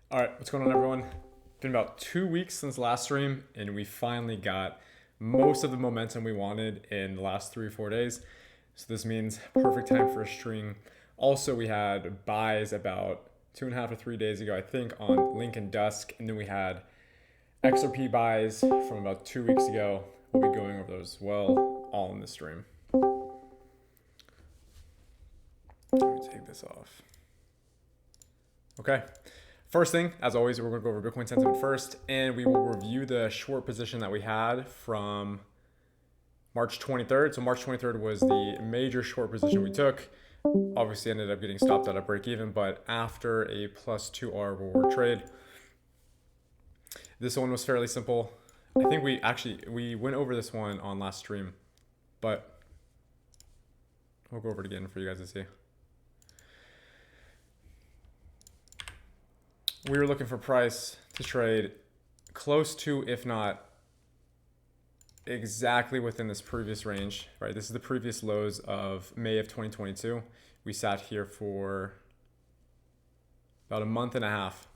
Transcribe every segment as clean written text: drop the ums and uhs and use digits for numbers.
All right, what's going on, everyone? Been about 2 weeks since last stream, and we finally got most of the momentum we wanted in the last 3 or 4 days. So this means perfect time for a stream. Also, we had buys about 2.5 to 3 days ago, I think, on LINK Dusk, and then we had XRP buys from about 2 weeks ago. We'll be going over those as well, all in this stream. Let me take this off. Okay. First thing, as always, we're going to go over Bitcoin sentiment first, and we will review the short position that we had from March 23rd. So March 23rd was the major short position we took. Obviously ended up getting stopped at a break even, but after a +2R reward trade. This one was fairly simple. I think we went over this one on last stream, but I'll go over it again for you guys to see. We were looking for price to trade close to, if not exactly within this previous range, right? This is the previous lows of May of 2022. We sat here for about a month and a half.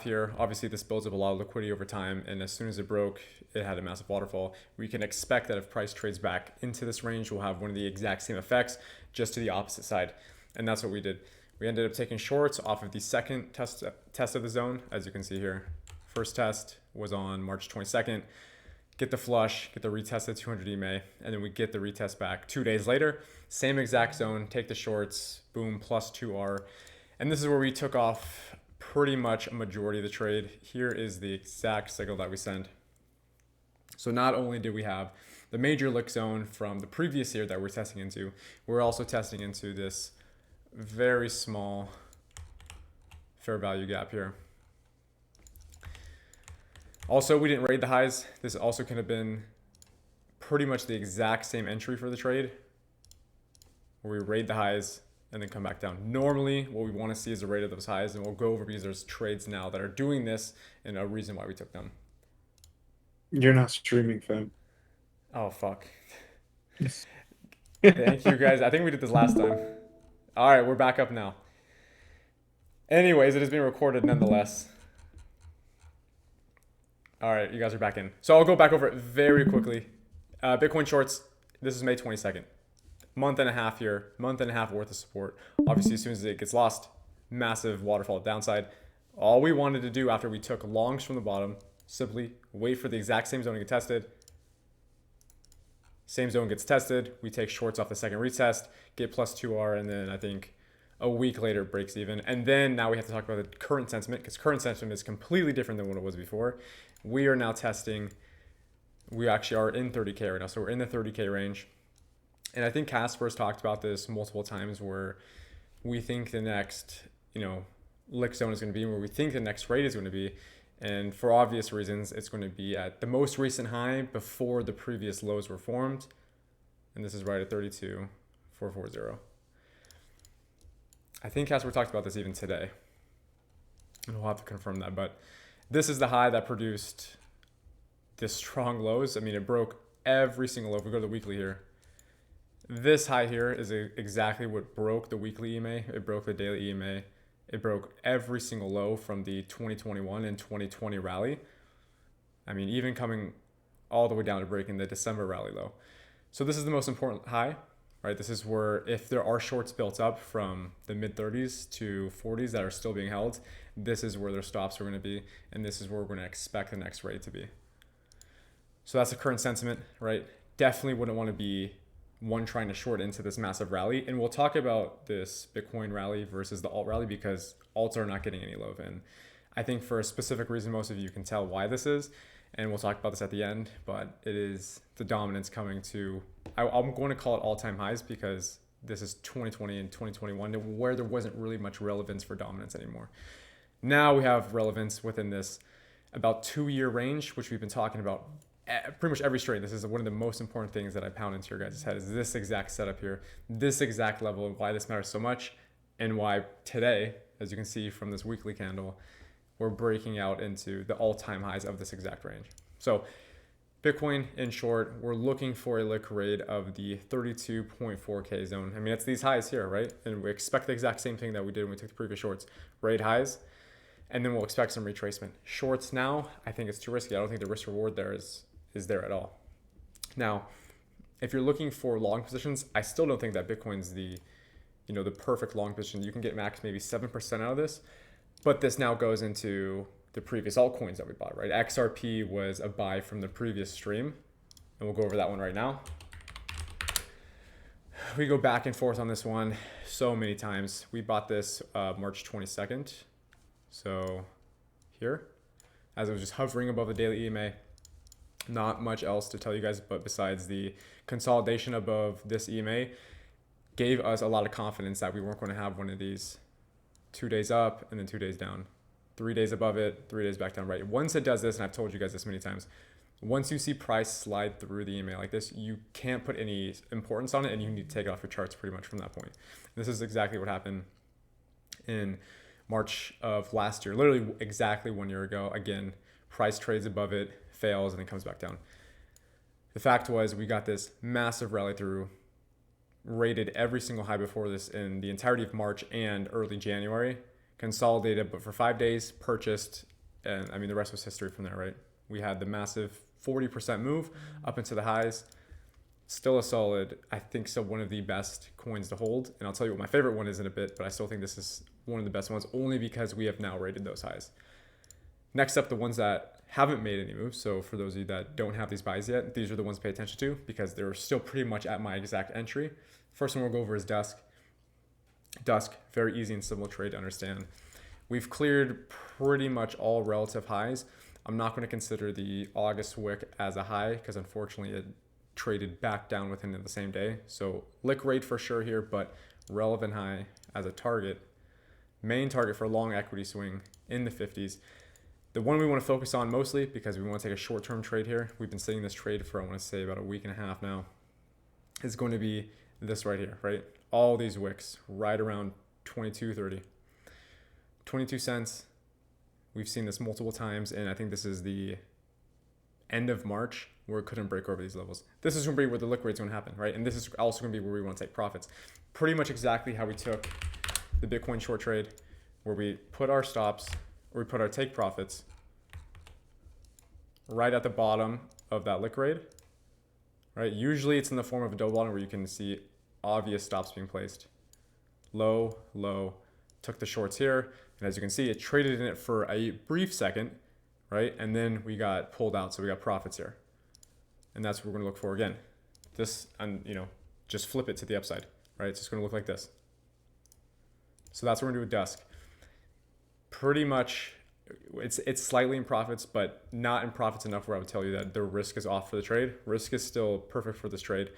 Here. Obviously, this builds up a lot of liquidity over time, and as soon as it broke, it had a massive waterfall. We can expect that if price trades back into this range, we'll have one of the exact same effects, just to the opposite side, and that's what we did. We ended up taking shorts off of the second test of the zone, as you can see here. First test was on March 22nd. Get the flush, get the retest at 200 EMA, and then we get the retest back 2 days later. Same exact zone, take the shorts, boom, +2R. And this is where we took off pretty much a majority of the trade. Here is the exact signal that we sent. So not only did we have the major lick zone from the previous year that we're testing into, we're also testing into this very small fair value gap here. Also, we didn't raid the highs. This also could have been pretty much the exact same entry for the trade, where we raid the highs and then come back down. Normally, what we want to see is a raid of those highs, and we'll go over because there's trades now that are doing this and a reason why we took them. You're not streaming, fam. Oh, fuck. Thank you, guys. I think we did this last time. All right, we're back up now. Anyways, it is being recorded nonetheless. All right, you guys are back in. So I'll go back over it very quickly. Bitcoin shorts, this is May 22nd. Month and a half here, month and a half worth of support. Obviously, as soon as it gets lost, massive waterfall downside. All we wanted to do after we took longs from the bottom, simply wait for the exact same zone to get tested. Same zone gets tested. We take shorts off the second retest, get +2R, and then I think a week later it breaks even. And then now we have to talk about the current sentiment, because current sentiment is completely different than what it was before. We are now testing. We actually are in 30K right now, so we're in the 30K range. And I think Casper's talked about this multiple times, where we think the next, lick zone is going to be, where we think the next rate is going to be. And for obvious reasons, it's going to be at the most recent high before the previous lows were formed. And this is right at 32,440. I think Casper talked about this even today, and we'll have to confirm that. But this is the high that produced this strong lows. I mean, it broke every single low. If we go to the weekly here, this high here is exactly what broke the weekly EMA. It broke the daily EMA. It broke every single low from the 2021 and 2020 rally. I mean, even coming all the way down to breaking the December rally low. So this is the most important high, right? This is where, if there are shorts built up from the mid 30s to 40s that are still being held, this is where their stops are going to be, and this is where we're going to expect the next rate to be. So that's the current sentiment, right? Definitely wouldn't want to be one trying to short into this massive rally. And we'll talk about this Bitcoin rally versus the alt rally, because alts are not getting any love. And I think for a specific reason, most of you can tell why this is. And we'll talk about this at the end, but it is the dominance coming to, I'm going to call it all-time highs, because this is 2020 and 2021, where there wasn't really much relevance for dominance anymore. Now we have relevance within this about 2-year range, which we've been talking about pretty much every stream. This is one of the most important things that I pound into your guys' head, is this exact setup here, this exact level, and why this matters so much, and why today, as you can see from this weekly candle, we're breaking out into the all-time highs of this exact range. So Bitcoin, in short, we're looking for a lick rate of the 32.4K zone. I mean, it's these highs here, right? And we expect the exact same thing that we did when we took the previous shorts. Rate highs, and then we'll expect some retracement. Shorts now, I think it's too risky. I don't think the risk reward there is there at all. Now, if you're looking for long positions, I still don't think that Bitcoin's the perfect long position. You can get max maybe 7% out of this, but this now goes into the previous altcoins that we bought, right? XRP was a buy from the previous stream, and we'll go over that one right now. We go back and forth on this one so many times. We bought this March 22nd. So here, as it was just hovering above the daily EMA, not much else to tell you guys, but besides the consolidation above this EMA gave us a lot of confidence that we weren't going to have one of these 2 days up and then 2 days down, 3 days above it, 3 days back down, right? Once it does this, and I've told you guys this many times, once you see price slide through the EMA like this, you can't put any importance on it, and you need to take it off your charts pretty much from that point. This is exactly what happened in March of last year, literally exactly 1 year ago. Again, price trades above it, fails, and then comes back down. The fact was we got this massive rally through, rated every single high before this in the entirety of March and early January, consolidated, but for 5 days, purchased, and I mean, the rest was history from there, right? We had the massive 40% move up into the highs. Still a solid, I think so, one of the best coins to hold. And I'll tell you what my favorite one is in a bit, but I still think this is one of the best ones only because we have now rated those highs. Next up, the ones that haven't made any moves. So for those of you that don't have these buys yet, these are the ones to pay attention to because they're still pretty much at my exact entry. First one we'll go over is Dusk. Dusk, very easy and simple trade to understand. We've cleared pretty much all relative highs. I'm not going to consider the August wick as a high because unfortunately it traded back down within the same day. So lick rate for sure here, but relevant high as a target. Main target for a long equity swing in the 50s. The one we want to focus on mostly because we want to take a short-term trade here. We've been seeing this trade for, I want to say, about a week and a half now. Is going to be this right here, right? All these wicks right around 22.30. 22 cents. We've seen this multiple times, and I think this is the end of March where it couldn't break over these levels. This is going to be where the lick rate's going to happen, right? And this is also going to be where we want to take profits. Pretty much exactly how we took the Bitcoin short trade, where we put our stops, or we put our take profits right at the bottom of that lick rate, right? Usually it's in the form of a double bottom where you can see obvious stops being placed. Low, low, took the shorts here. And as you can see, it traded in it for a brief second, right? And then we got pulled out, so we got profits here. And that's what we're gonna look for again. This, and just flip it to the upside, right? It's just gonna look like this. So that's what we're gonna do with Dusk. Pretty much, it's slightly in profits, but not in profits enough where I would tell you that the risk is off for the trade. Risk is still perfect for this trade.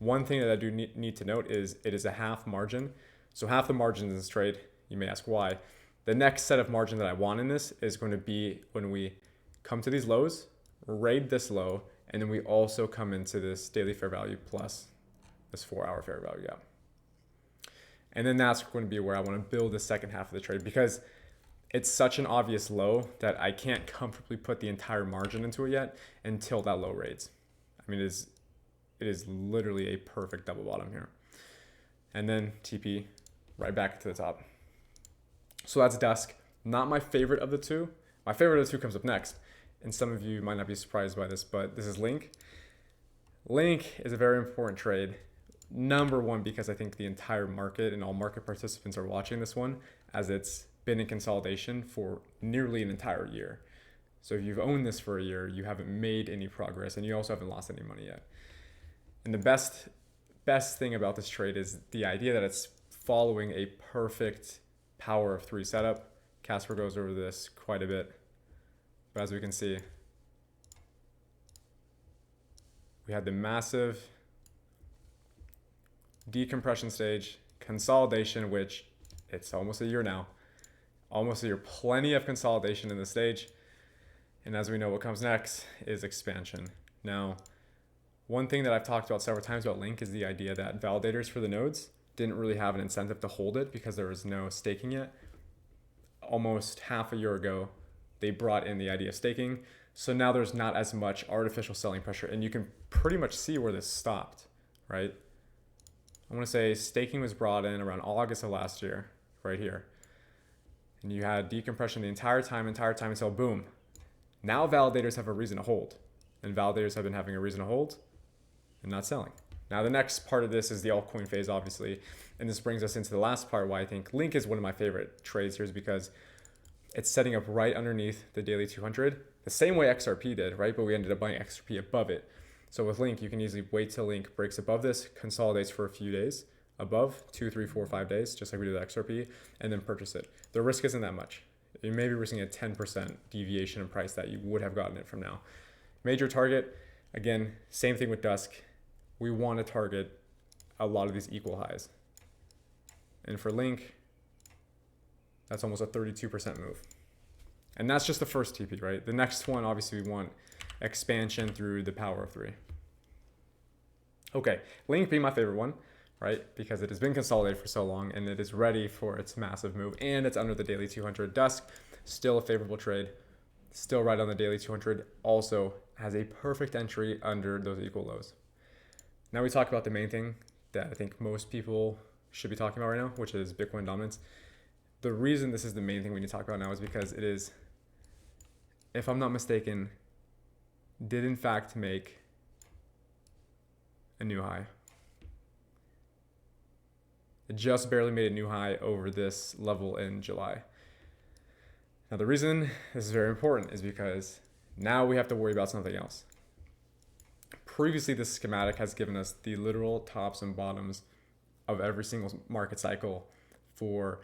One thing that I do need to note is it is a half margin. So half the margin in this trade, you may ask why. The next set of margin that I want in this is going to be when we come to these lows, raid this low, and then we also come into this daily fair value plus this 4-hour fair value gap. And then that's going to be where I want to build the second half of the trade because it's such an obvious low that I can't comfortably put the entire margin into it yet until that low raids. I mean, it is literally a perfect double bottom here. And then TP right back to the top. So that's Dusk. Not my favorite of the two. My favorite of the two comes up next. And some of you might not be surprised by this, but this is LINK. LINK is a very important trade. Number one, because I think the entire market and all market participants are watching this one as it's been in consolidation for nearly an entire year. So if you've owned this for a year, you haven't made any progress and you also haven't lost any money yet. And the best thing about this trade is the idea that it's following a perfect power of 3 setup. Casper goes over this quite a bit. But as we can see, we had the massive decompression stage, consolidation, which it's almost a year now. Almost a year, plenty of consolidation in the stage. And as we know, what comes next is expansion. Now, one thing that I've talked about several times about LINK is the idea that validators for the nodes didn't really have an incentive to hold it because there was no staking yet. Almost half a year ago, they brought in the idea of staking. So now there's not as much artificial selling pressure. And you can pretty much see where this stopped, right? I want to say staking was brought in around August of last year, right here. and you had decompression the entire time until boom. Now validators have a reason to hold, and validators have been having a reason to hold and not selling. Now the next part of this is the altcoin phase, obviously, and this brings us into the last part why I think LINK is one of my favorite trades here, is because it's setting up right underneath the daily 200, the same way XRP did, right? But we ended up buying XRP above it. So with LINK, you can easily wait till LINK breaks above this, consolidates for a few days, above 2, 3, 4, 5 days, just like we did with XRP, and then purchase it. The risk isn't that much. You may be risking a 10% deviation in price that you would have gotten it from now. Major target, again, same thing with Dusk. We want to target a lot of these equal highs. And for LINK, that's almost a 32% move. And that's just the first TP, right? The next one, obviously, we want expansion through the power of 3. Okay, LINK being my favorite one, right? Because it has been consolidated for so long and it is ready for its massive move, and it's under the daily 200. Dusk, still a favorable trade, still right on the daily 200, also has a perfect entry under those equal lows. Now we talk about the main thing that I think most people should be talking about right now, which is Bitcoin dominance. The reason this is the main thing we need to talk about now is because it is, if I'm not mistaken, did in fact make a new high. It just barely made a new high over this level in July. Now the reason this is very important is because now we have to worry about something else. Previously, this schematic has given us the literal tops and bottoms of every single market cycle for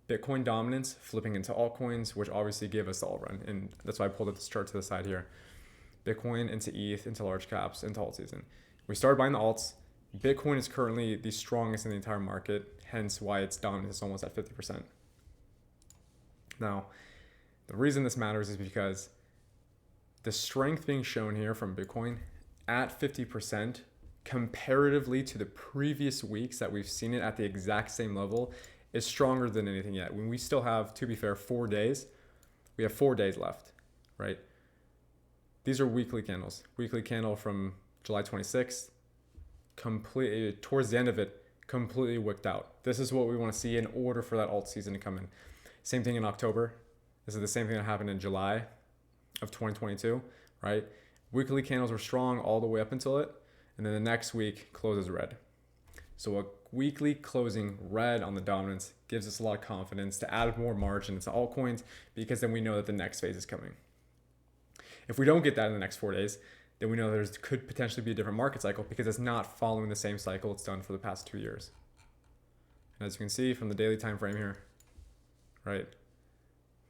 Bitcoin dominance flipping into altcoins, which obviously gave us the alt run. And that's why I pulled up this chart to the side here. Bitcoin into ETH, into large caps, into alt season. We started buying the alts. Bitcoin is currently the strongest in the entire market, hence why its dominance is almost at 50%. Now, the reason this matters is because the strength being shown here from Bitcoin at 50% comparatively to the previous weeks that we've seen it at the exact same level is stronger than anything yet. When we still have, to be fair, 4 days, we have 4 days left, right? These are weekly candles. Weekly candle from July 26th, completely towards the end of it, completely wicked out. This is what we want to see in order for that alt season to come in. Same thing in October. This is the same thing that happened in July of 2022, right? Weekly candles were strong all the way up until it, and then the next week closes red. So a weekly closing red on the dominance gives us a lot of confidence to add more margin into altcoins, because then we know that the next phase is coming. If we don't get that in the next 4 days, then we know there could potentially be a different market cycle, because it's not following the same cycle it's done for the past 2 years. And as you can see from the daily time frame here, right,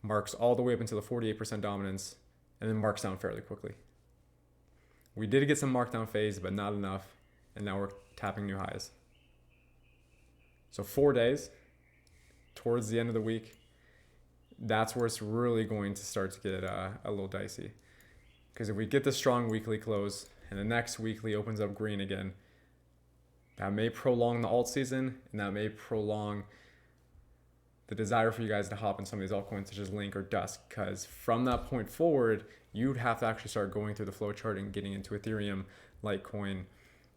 marks all the way up until the 48% dominance, and then marks down fairly quickly. We did get some markdown phase, but not enough, and now we're tapping new highs. So 4 days towards the end of the week, that's where it's really going to start to get a little dicey. Because if we get the strong weekly close and the next weekly opens up green again, that may prolong the alt season, and that may prolong the desire for you guys to hop in some of these altcoins such as LINK or Dusk, because from that point forward, you'd have to actually start going through the flow chart and getting into Ethereum, Litecoin,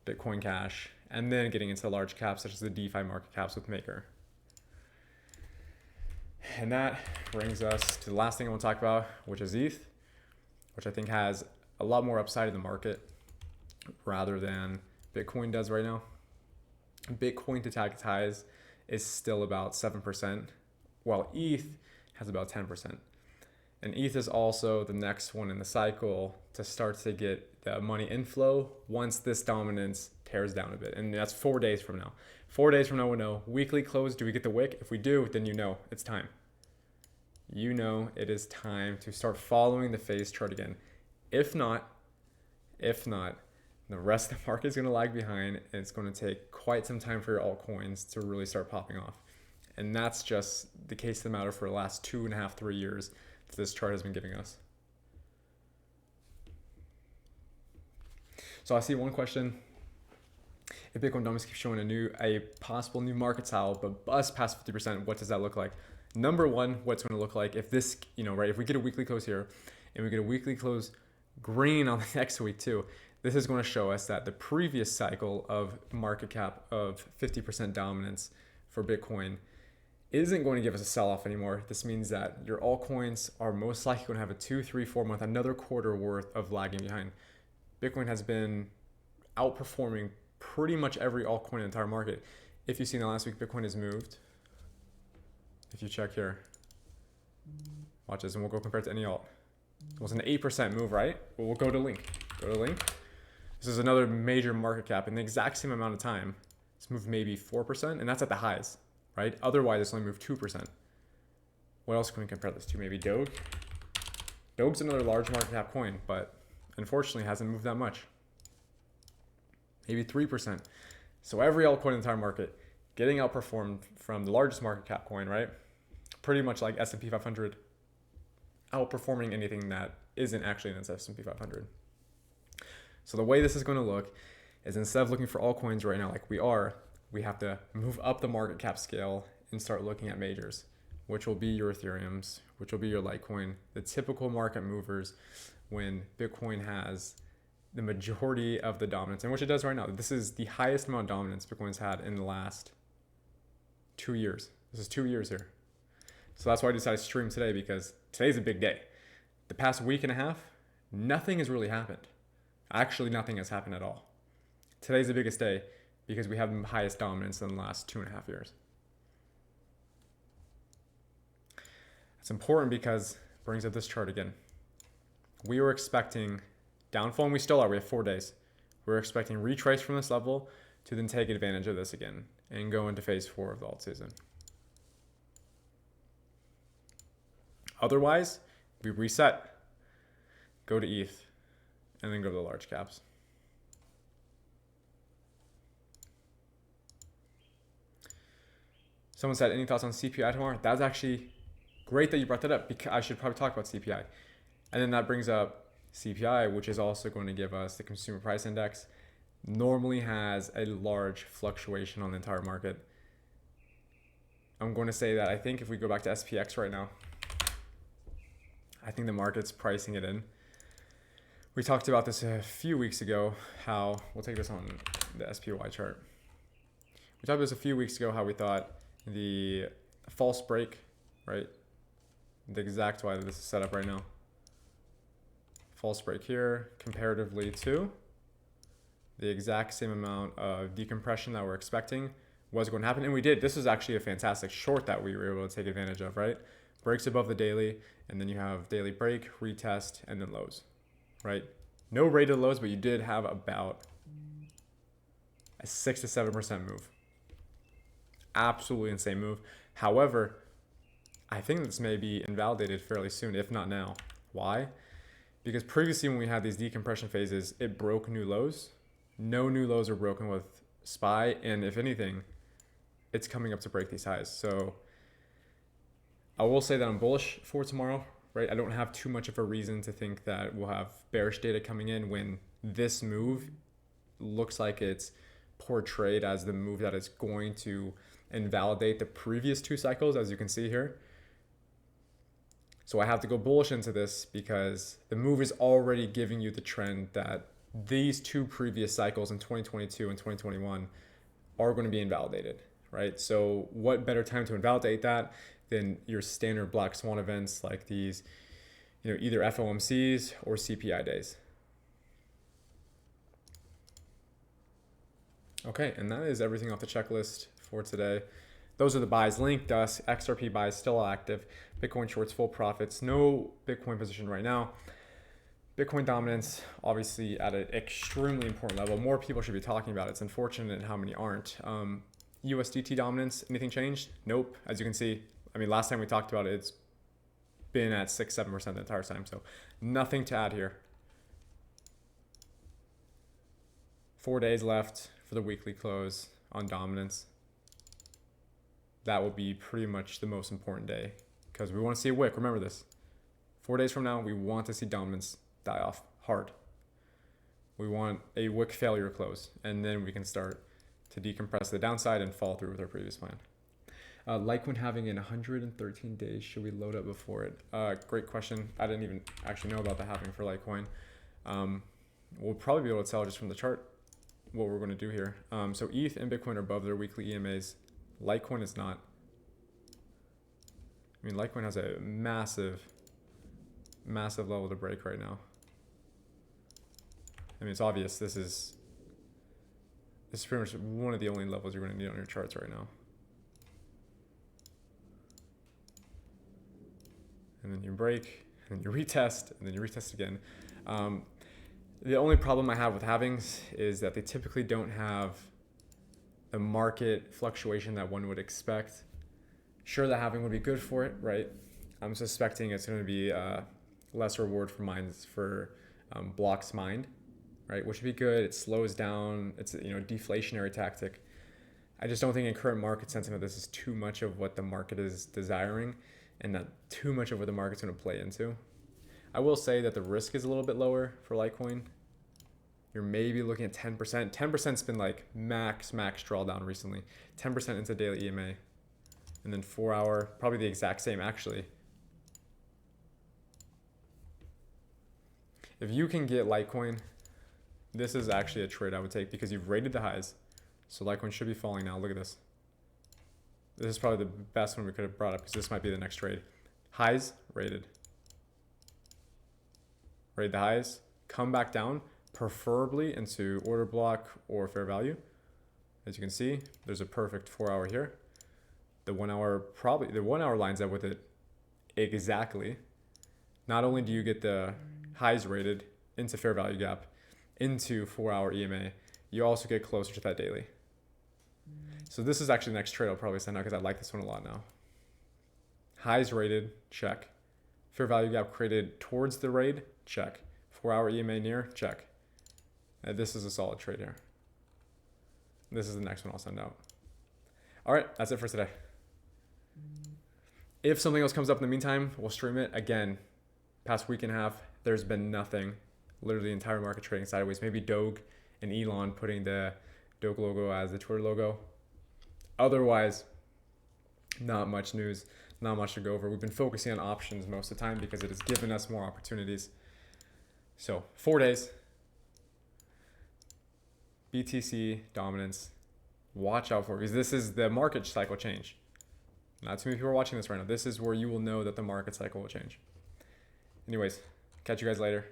Bitcoin Cash, and then getting into large caps such as the DeFi market caps with Maker. And that brings us to the last thing I want to talk about, which is ETH, which I think has a lot more upside in the market rather than Bitcoin does right now. Bitcoin to tag its highs is still about 7%, while ETH has about 10%. And ETH is also the next one in the cycle to start to get the money inflow once this dominance tears down a bit. And that's 4 days from now. 4 days from now, we'll know. Weekly close, do we get the wick? If we do, then you know it's time. You know it is time to start following the phase chart again. If not, the rest of the market is going to lag behind, and it's going to take quite some time for your altcoins to really start popping off. And that's just the case of the matter for the last 2.5, 3 years that this chart has been giving us. So I see one question. If Bitcoin dominance keeps showing a possible new market style, but busts past 50%, what does that look like? Number one, what's going to look like if this, right, if we get a weekly close here and we get a weekly close green on the next week too, this is going to show us that the previous cycle of market cap of 50% dominance for Bitcoin isn't going to give us a sell-off anymore. This means that your altcoins are most likely going to have a 2, 3, 4 month, another quarter worth of lagging behind. Bitcoin has been outperforming pretty much every altcoin in the entire market. If you've seen the last week, Bitcoin has moved. If you check here, watch this, and we'll go compare it to any alt. It was an 8% move, right? Well, we'll go to Link. Go to Link. This is another major market cap in the exact same amount of time. It's moved maybe 4%, and that's at the highs, right? Otherwise, it's only moved 2%. What else can we compare this to? Maybe Doge. Doge's another large market cap coin, but unfortunately hasn't moved that much. Maybe 3%. So every altcoin in the entire market getting outperformed from the largest market cap coin, right? Pretty much like S&P 500 outperforming anything that isn't actually in its S&P 500. So the way this is going to look is instead of looking for altcoins right now like we have to move up the market cap scale and start looking at majors, which will be your Ethereums, which will be your Litecoin, the typical market movers when Bitcoin has the majority of the dominance, and which it does right now. This is the highest amount of dominance Bitcoin's had in the last 2 years. This is 2 years here. So that's why I decided to stream today, because today's a big day. The past week and a half, nothing has really happened. Actually, nothing has happened at all. Today's the biggest day because we have the highest dominance in the last 2.5 years. It's important because it brings up this chart again. We were expecting downfall, and we still are. We have 4 days. We're expecting retrace from this level to then take advantage of this again and go into phase 4 of the alt season. Otherwise, we reset, go to ETH, and then go to the large caps. Someone said, any thoughts on CPI tomorrow? That's actually great that you brought that up, because I should probably talk about CPI. And then that brings up CPI, which is also going to give us the consumer price index. Normally has a large fluctuation on the entire market. I'm going to say that I think if we go back to SPX right now, I think the market's pricing it in. We talked about this a few weeks ago, how, we'll take this on the SPY chart. We talked about this a few weeks ago, how we thought the false break, right? The exact way that this is set up right now. False break here, comparatively to the exact same amount of decompression that we're expecting was going to happen. And we did. This was actually a fantastic short that we were able to take advantage of, right? Breaks above the daily, and then you have daily break, retest, and then lows, right? No rated lows, but you did have about a 6 to 7% move. Absolutely insane move. However, I think this may be invalidated fairly soon, if not now. Why? Because previously when we had these decompression phases, it broke new lows. No new lows are broken with SPY, and if anything, it's coming up to break these highs. So I will say that I'm bullish for tomorrow, right? I don't have too much of a reason to think that we'll have bearish data coming in when this move looks like it's portrayed as the move that is going to invalidate the previous 2 cycles, as you can see here. So I have to go bullish into this because the move is already giving you the trend that these 2 previous cycles in 2022 and 2021 are going to be invalidated, right? So what better time to invalidate that than your standard black swan events like these, either FOMCs or CPI days. Okay, and that is everything off the checklist for today. Those are the buys. LINK DUSK XRP buys still active. Bitcoin shorts full profits. No Bitcoin position right now. Bitcoin dominance, obviously at an extremely important level. More people should be talking about it. It's unfortunate how many aren't. USDT dominance, anything changed? Nope. As you can see, last time we talked about it, it's been at 6-7% the entire time. So nothing to add here. 4 days left for the weekly close on dominance. That will be pretty much the most important day because we want to see a wick. Remember this. 4 days from now, we want to see dominance die off hard. We want a wick failure close, and then we can start to decompress the downside and follow through with our previous plan. Litecoin having in 113 days, should we load up before it? Great question. I didn't even actually know about the halving for Litecoin. We'll probably be able to tell just from the chart what we're going to do here. So ETH and Bitcoin are above their weekly EMAs. Litecoin is not. I mean, Litecoin has a massive level to break right now. I mean, it's obvious this is pretty much one of the only levels you're going to need on your charts right now. And then you break, and then you retest, and then you retest again. The only problem I have with halvings is that they typically don't have the market fluctuation that one would expect. Sure, the halving would be good for it, right? I'm suspecting it's going to be less reward for mines for blocks mined, right? Which would be good. It slows down. It's a deflationary tactic. I just don't think in current market sentiment this is too much of what the market is desiring, and not too much of what the market's going to play into. I will say that the risk is a little bit lower for Litecoin. You're maybe looking at 10%. 10%'s been like max drawdown recently. 10% into daily EMA. And then 4 hour, probably the exact same actually. If you can get Litecoin, this is actually a trade I would take because you've rated the highs. So Litecoin should be falling now. Look at this. This is probably the best one we could have brought up because this might be the next trade. Highs, rated. Rate the highs, come back down, preferably into order block or fair value. As you can see, there's a perfect 4 hour here. The 1 hour, probably the 1 hour lines up with it exactly. Not only do you get the highs rated into fair value gap, into 4 hour EMA, you also get closer to that daily. So this is actually the next trade I'll probably send out because I like this one a lot now. Highs rated, check. Fair value gap created towards the raid, check. 4 hour EMA near, check. And this is a solid trade here. This is the next one I'll send out. All right, that's it for today. If something else comes up in the meantime, we'll stream it. Again, past week and a half, there's been nothing. Literally the entire market trading sideways. Maybe Doge and Elon putting the Doge logo as the Twitter logo. Otherwise, not much news, not much to go over. We've been focusing on options most of the time because it has given us more opportunities. So 4 days, BTC Dominance, watch out for it because this is the market cycle change. Not too many people are watching this right now. This is where you will know that the market cycle will change. Anyways, catch you guys later.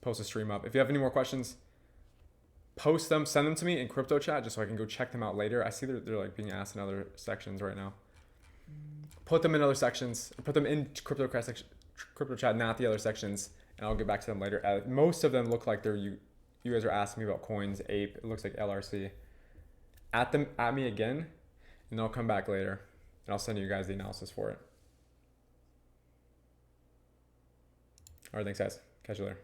Post a stream up. If you have any more questions, post them, send them to me in crypto chat just so I can go check them out later. I see they're like being asked in other sections right now. Put them in other sections. Put them in crypto chat, not the other sections, and I'll get back to them later. Most of them look like they're you guys are asking me about coins, Ape. It looks like LRC. At me again, and I'll come back later, and I'll send you guys the analysis for it. All right, thanks guys. Catch you later.